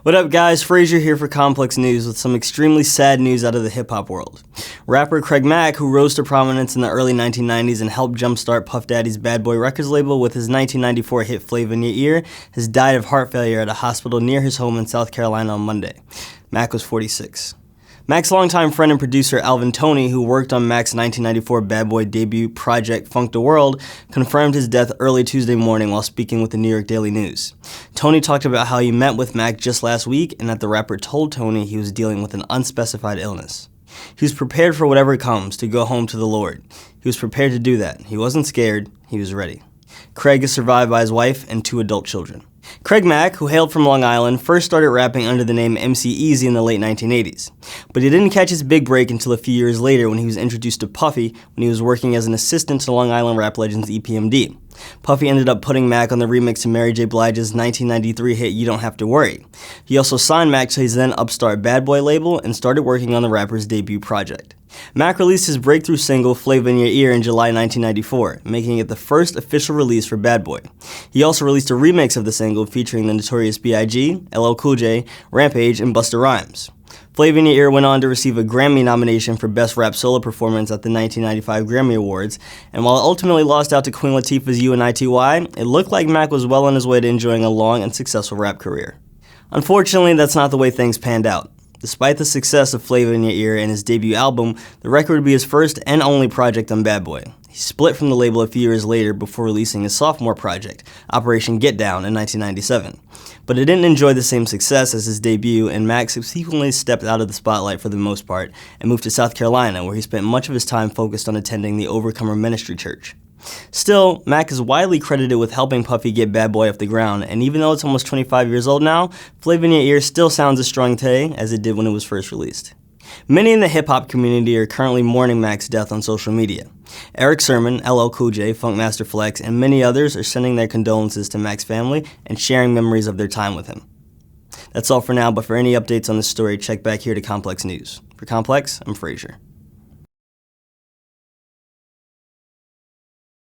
What up guys, Frazier here for Complex News with some extremely sad news out of the hip-hop world. Rapper Craig Mack, who rose to prominence in the early 1990s and helped jumpstart Puff Daddy's Bad Boy Records label with his 1994 hit Flava in Your Ear, has died of heart failure at a hospital near his home in South Carolina on Monday. Mack was 46. Mack's longtime friend and producer Alvin Toney, who worked on Mack's 1994 Bad Boy debut project Funk the World, confirmed his death early Tuesday morning while speaking with the New York Daily News. Toney talked about how he met with Mack just last week and that the rapper told Toney he was dealing with an unspecified illness. He was prepared for whatever comes to go home to the Lord. He was prepared to do that. He wasn't scared. He was ready. Craig is survived by his wife and 2 adult children. Craig Mack, who hailed from Long Island, first started rapping under the name MC Easy in the late 1980s. But he didn't catch his big break until a few years later when he was introduced to Puffy when he was working as an assistant to Long Island rap legends EPMD. Puffy ended up putting Mack on the remix to Mary J. Blige's 1993 hit You Don't Have to Worry. He also signed Mack to his then upstart Bad Boy label and started working on the rapper's debut project. Mack released his breakthrough single Flava in Your Ear in July 1994, making it the first official release for Bad Boy. He also released a remix of the single featuring the notorious B.I.G, LL Cool J, Rampage, and Busta Rhymes. Flava in Your Ear went on to receive a Grammy nomination for Best Rap Solo Performance at the 1995 Grammy Awards, and while it ultimately lost out to Queen Latifah's U.N.I.T.Y, it looked like Mack was well on his way to enjoying a long and successful rap career. Unfortunately, that's not the way things panned out. Despite the success of Flava in Your Ear and his debut album, the record would be his first and only project on Bad Boy. He split from the label a few years later before releasing his sophomore project, Operation Get Down, in 1997. But it didn't enjoy the same success as his debut, and Mack subsequently stepped out of the spotlight for the most part and moved to South Carolina, where he spent much of his time focused on attending the Overcomer Ministry Church. Still, Mack is widely credited with helping Puffy get Bad Boy off the ground, and even though it's almost 25 years old now, Flava in Your Ear still sounds as strong today as it did when it was first released. Many in the hip-hop community are currently mourning Mack's death on social media. Eric Sermon, LL Cool J, Funkmaster Flex, and many others are sending their condolences to Mack's family and sharing memories of their time with him. That's all for now, but for any updates on this story, check back here to Complex News. For Complex, I'm Frazier.